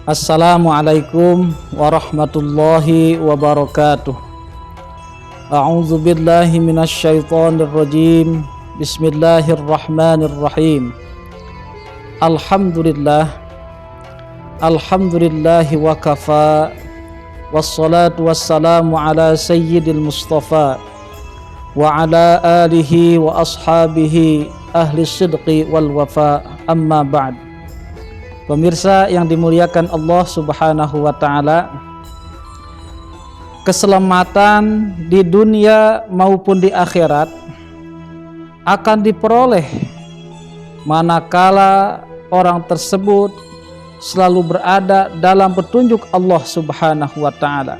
Assalamualaikum warahmatullahi wabarakatuh. A'udzu billahi minasyaitonir rajim. Bismillahirrahmanirrahim. Alhamdulillahi wa kafa. Wassalatu wassalamu ala sayyidil mustafa wa ala alihi wa ashabihi ahli sidqi wal wafa. Amma ba'd. Pemirsa yang dimuliakan Allah Subhanahu wa ta'ala, keselamatan di dunia maupun di akhirat akan diperoleh manakala orang tersebut selalu berada dalam petunjuk Allah Subhanahu wa ta'ala.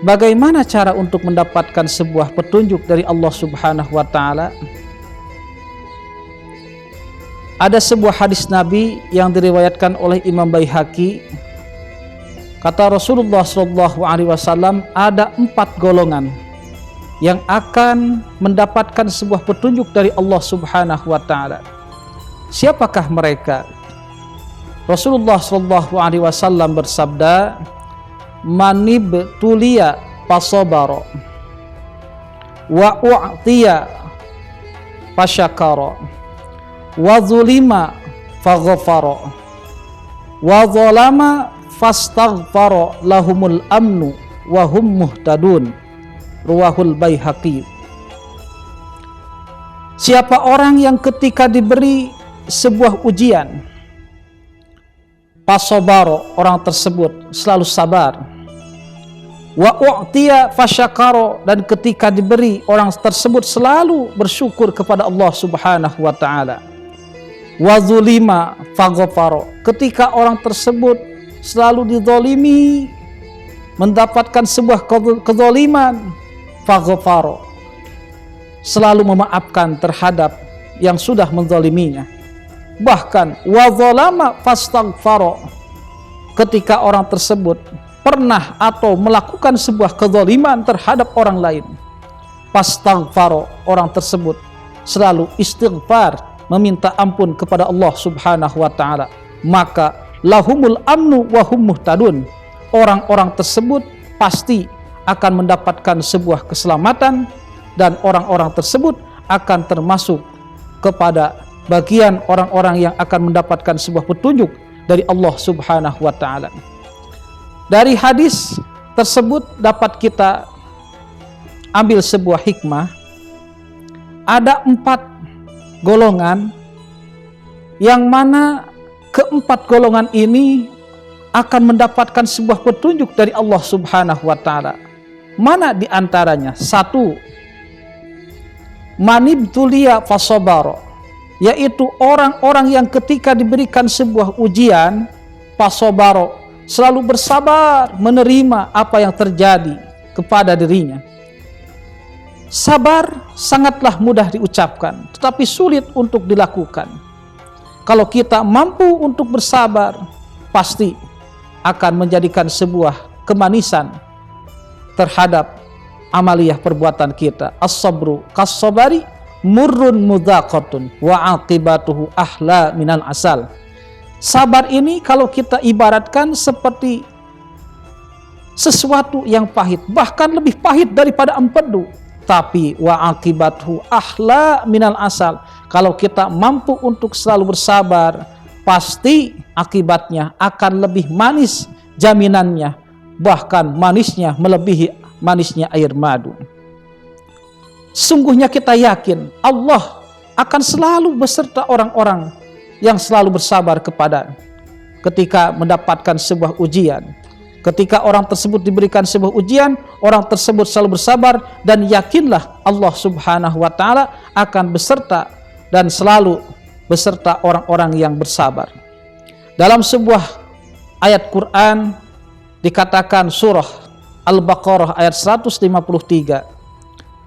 Bagaimana cara untuk mendapatkan sebuah petunjuk dari Allah Subhanahu wa ta'ala? Ada sebuah hadis Nabi yang diriwayatkan oleh Imam Baihaqi. Kata Rasulullah SAW, ada 4 golongan yang akan mendapatkan sebuah petunjuk dari Allah Subhanahu wa ta'ala. Siapakah mereka? Rasulullah SAW bersabda, manib tulia pasobaro wa u'tiya pasyakaro wa zulima faghfara wa zalama fastaghfara lahumul amnu wa hum muhtadun. Ruwahul Baihaqi. Siapa orang yang ketika diberi sebuah ujian, pasobaro, orang tersebut selalu sabar, wa u'tiya fasyakaro, dan ketika diberi, orang tersebut selalu bersyukur kepada Allah Subhanahu wa ta'ala. Wa zulima faghfaro, ketika orang tersebut selalu dizalimi, mendapatkan sebuah kezaliman, faghfaro, selalu memaafkan terhadap yang sudah menzaliminya. Bahkan wa zalama fastaghfaro, ketika orang tersebut pernah atau melakukan sebuah kezaliman terhadap orang lain, fastaghfaro, orang tersebut selalu istighfar, meminta ampun kepada Allah Subhanahu wa ta'ala, maka lahumul amnu wa hum muhtadun, orang-orang tersebut pasti akan mendapatkan sebuah keselamatan, dan orang-orang tersebut akan termasuk kepada bagian orang-orang yang akan mendapatkan sebuah petunjuk dari Allah Subhanahu wa ta'ala. Dari hadis tersebut dapat kita ambil sebuah hikmah. Ada 4 golongan, yang mana keempat golongan ini akan mendapatkan sebuah petunjuk dari Allah Subhanahu wa ta'ala. Mana di antaranya? 1, manibtulia fasobaro, yaitu orang-orang yang ketika diberikan sebuah ujian, fasobaro, selalu bersabar menerima apa yang terjadi kepada dirinya. Sabar sangatlah mudah diucapkan, tetapi sulit untuk dilakukan. Kalau kita mampu untuk bersabar, pasti akan menjadikan sebuah kemanisan terhadap amaliyah perbuatan kita. As-sabru kas-sabari murrun mudhaqatun wa aqibatuhu ahla minal asal. Sabar ini kalau kita ibaratkan seperti sesuatu yang pahit, bahkan lebih pahit daripada empedu. Tapi wa aqibatuhu ahla minal asal, kalau kita mampu untuk selalu bersabar, pasti akibatnya akan lebih manis, jaminannya bahkan manisnya melebihi manisnya air madu. Sungguhnya kita yakin Allah akan selalu beserta orang-orang yang selalu bersabar ketika mendapatkan sebuah ujian. Ketika orang tersebut diberikan sebuah ujian, orang tersebut selalu bersabar, dan yakinlah Allah Subhanahu wa ta'ala akan beserta dan selalu beserta orang-orang yang bersabar. Dalam sebuah ayat Quran dikatakan, surah Al-Baqarah ayat 153,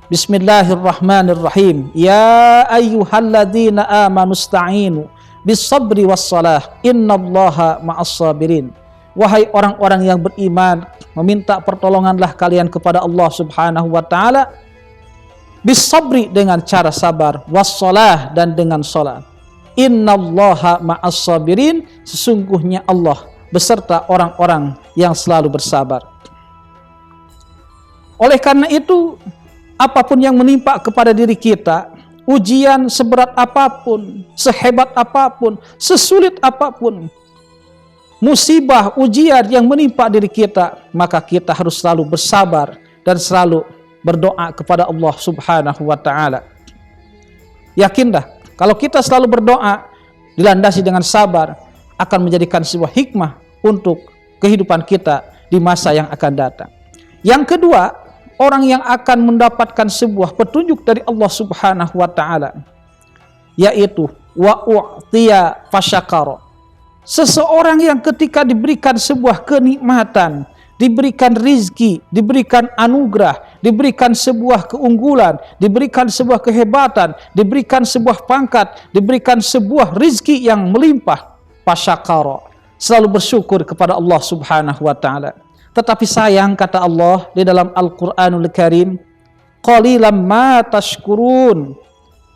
Bismillahirrahmanirrahim, ya ayyuhalladzina amanu sta'inu bis sabri was salah innallaha ma'as sabirin. Wahai orang-orang yang beriman, meminta pertolonganlah kalian kepada Allah Subhanahu wa ta'ala bisabri, dengan cara sabar, wassalah, dan dengan salat. Innallaha ma'as sabirin, sesungguhnya Allah beserta orang-orang yang selalu bersabar. Oleh karena itu, apapun yang menimpa kepada diri kita, ujian seberat apapun, sehebat apapun, sesulit apapun, musibah, ujian yang menimpa diri kita, maka kita harus selalu bersabar dan selalu berdoa kepada Allah Subhanahu wa Ta'ala. Yakinlah, kalau kita selalu berdoa dilandasi dengan sabar, akan menjadikan sebuah hikmah untuk kehidupan kita di masa yang akan datang. Yang kedua, orang yang akan mendapatkan sebuah petunjuk dari Allah Subhanahu wa Ta'ala, yaitu wa u'tiya fasyakara. Seseorang yang ketika diberikan sebuah kenikmatan, diberikan rizki, diberikan anugerah, diberikan sebuah keunggulan, diberikan sebuah kehebatan, diberikan sebuah pangkat, diberikan sebuah rizki yang melimpah, fasyakara, selalu bersyukur kepada Allah Subhanahu wa Ta'ala. Tetapi sayang, kata Allah di dalam Al-Quranul Karim, qalilan ma tashkurun,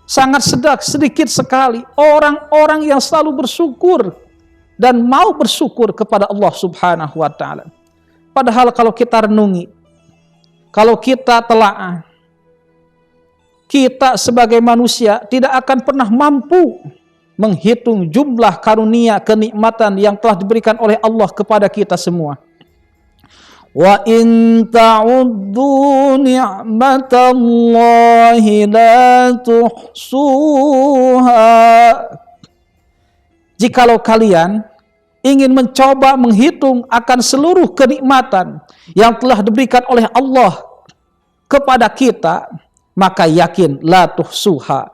sangat sedikit sekali orang-orang yang selalu bersyukur dan mau bersyukur kepada Allah Subhanahu wa Ta'ala. Padahal kalau kita renungi, kalau kita telaah, kita sebagai manusia tidak akan pernah mampu menghitung jumlah karunia kenikmatan yang telah diberikan oleh Allah kepada kita semua. Wa in ta'uddu ni'matallahi la tuhsuha. Jikalau kalian ingin mencoba menghitung akan seluruh kenikmatan yang telah diberikan oleh Allah kepada kita, maka yakin la tuhsuha,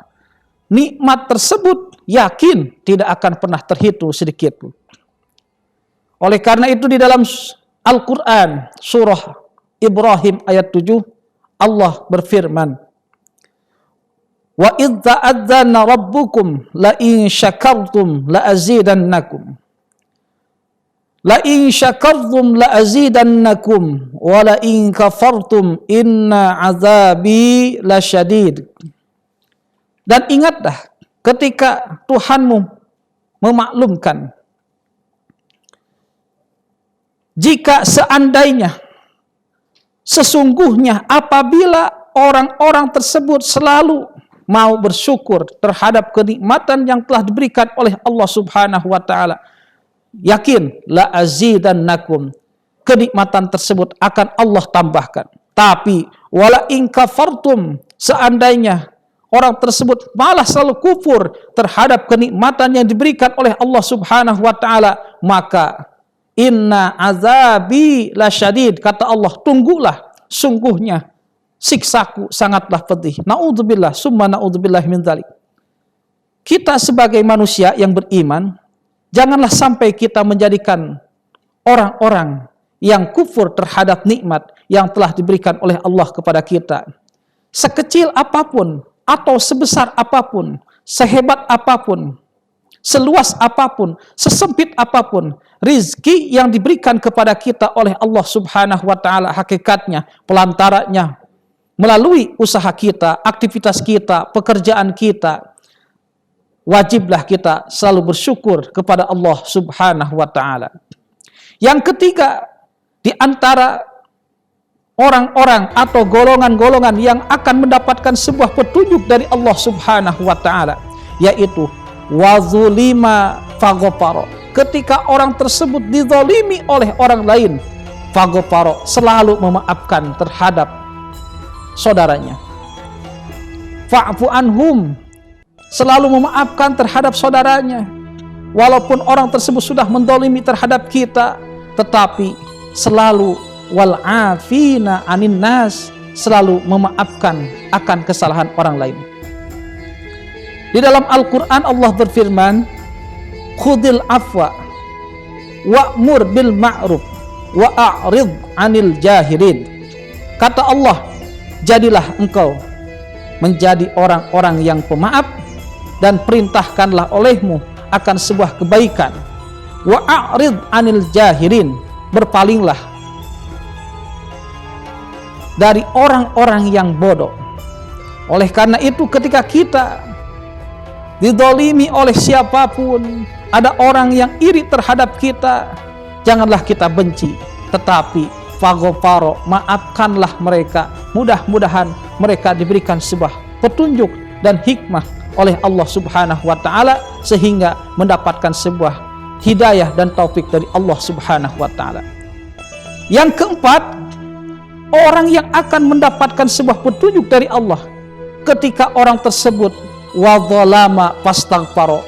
nikmat tersebut yakin tidak akan pernah terhitung sedikit pun. Oleh karena itu di dalam Al-Quran surah Ibrahim ayat 7 Allah berfirman, wa idh ta'adzana rabbukum la in syakartum la azidannakum. La in syakartum la azidannakum wa la in kafartum inna azabi lasyadid. Dan ingatlah ketika Tuhanmu memaklumkan, jika seandainya sesungguhnya apabila orang-orang tersebut selalu mau bersyukur terhadap kenikmatan yang telah diberikan oleh Allah Subhanahu wa Ta'ala, yakin la azidannakum, kenikmatan tersebut akan Allah tambahkan. Tapi wala in kafartum, seandainya orang tersebut malah selalu kufur terhadap kenikmatan yang diberikan oleh Allah Subhanahu wa Ta'ala, maka inna azabi lasyadid, kata Allah, tunggulah, sungguhnya siksaku sangatlah pedih. Naudzubillah, summa naudzubillah min dzalik. Kita sebagai manusia yang beriman, janganlah sampai kita menjadikan orang-orang yang kufur terhadap nikmat yang telah diberikan oleh Allah kepada kita. Sekecil apapun atau sebesar apapun, sehebat apapun, seluas apapun, sesempit apapun, rizki yang diberikan kepada kita oleh Allah Subhanahu wa Ta'ala, hakikatnya pelantarannya melalui usaha kita, aktivitas kita, pekerjaan kita. Wajiblah kita selalu bersyukur kepada Allah Subhanahu wa Ta'ala. Yang ketiga, di antara orang-orang atau golongan-golongan yang akan mendapatkan sebuah petunjuk dari Allah Subhanahu wa Ta'ala, yaitu wazulima faghfara. Ketika orang tersebut dizalimi oleh orang lain, faghfara, selalu memaafkan terhadap saudaranya. Fa'fu anhum, selalu memaafkan terhadap saudaranya. Walaupun orang tersebut sudah menzalimi terhadap kita, tetapi selalu wal'afina anin nas, selalu memaafkan akan kesalahan orang lain. Di dalam Al-Quran Allah berfirman, khudil afwa wa'mur bil ma'ruf wa'arid anil jahilin. Kata Allah, jadilah engkau menjadi orang-orang yang pemaaf dan perintahkanlah olehmu akan sebuah kebaikan. Wa'arid anil jahilin, berpalinglah dari orang-orang yang bodoh. Oleh karena itu ketika kita didolimi oleh siapapun, ada orang yang iri terhadap kita, janganlah kita benci, tetapi faghfaro, maafkanlah mereka. Mudah-mudahan mereka diberikan sebuah petunjuk dan hikmah oleh Allah Subhanahu wa taala sehingga mendapatkan sebuah hidayah dan taufik dari Allah Subhanahu wa taala. Yang keempat, orang yang akan mendapatkan sebuah petunjuk dari Allah ketika orang tersebut wadzalama fastaghfaro,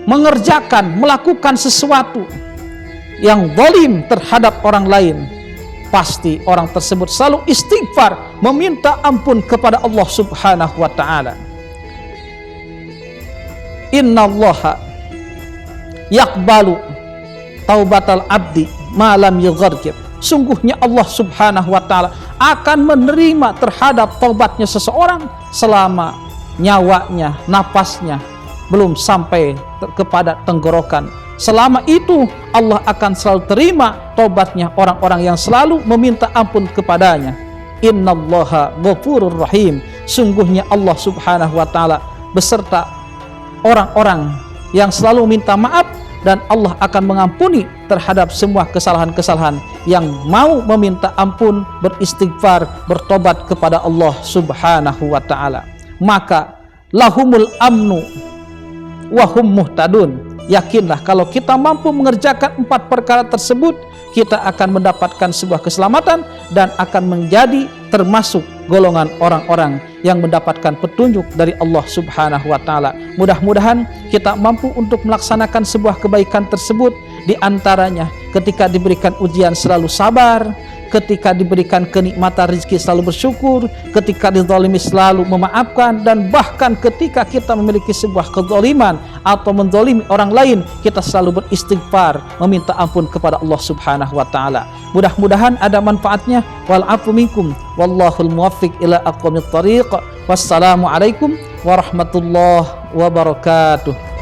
mengerjakan, melakukan sesuatu yang zalim terhadap orang lain, pasti orang tersebut selalu istighfar, meminta ampun kepada Allah Subhanahu wa taala. Innallaha yaqbalu taubatal abdi ma lam yughargir. Sungguhnya Allah Subhanahu wa taala akan menerima terhadap taubatnya seseorang selama nyawanya, napasnya belum sampai kepada tenggorokan. Selama itu Allah akan selalu terima taubatnya orang-orang yang selalu meminta ampun kepadanya. Innallaha ghafurur rahim. Sungguhnya Allah Subhanahu wa taala beserta orang-orang yang selalu minta maaf, dan Allah akan mengampuni terhadap semua kesalahan-kesalahan yang mau meminta ampun, beristighfar, bertobat kepada Allah Subhanahu wa taala. Maka lahumul amnu wa hum muhtadun. Yakinlah kalau kita mampu mengerjakan 4 perkara tersebut, kita akan mendapatkan sebuah keselamatan dan akan menjadi termasuk golongan orang-orang yang mendapatkan petunjuk dari Allah Subhanahu wa taala. Mudah-mudahan kita mampu untuk melaksanakan sebuah kebaikan tersebut, di antaranya ketika diberikan ujian selalu sabar, ketika diberikan kenikmatan rezeki selalu bersyukur, ketika dizalimi selalu memaafkan, dan bahkan ketika kita memiliki sebuah kezaliman atau menzalimi orang lain, kita selalu beristighfar, meminta ampun kepada Allah Subhanahu wa taala. Mudah-mudahan ada manfaatnya. Wal afu minkum wallahul muwaffiq ila aqwamit thariq. Wassalamu alaikum warahmatullahi wabarakatuh.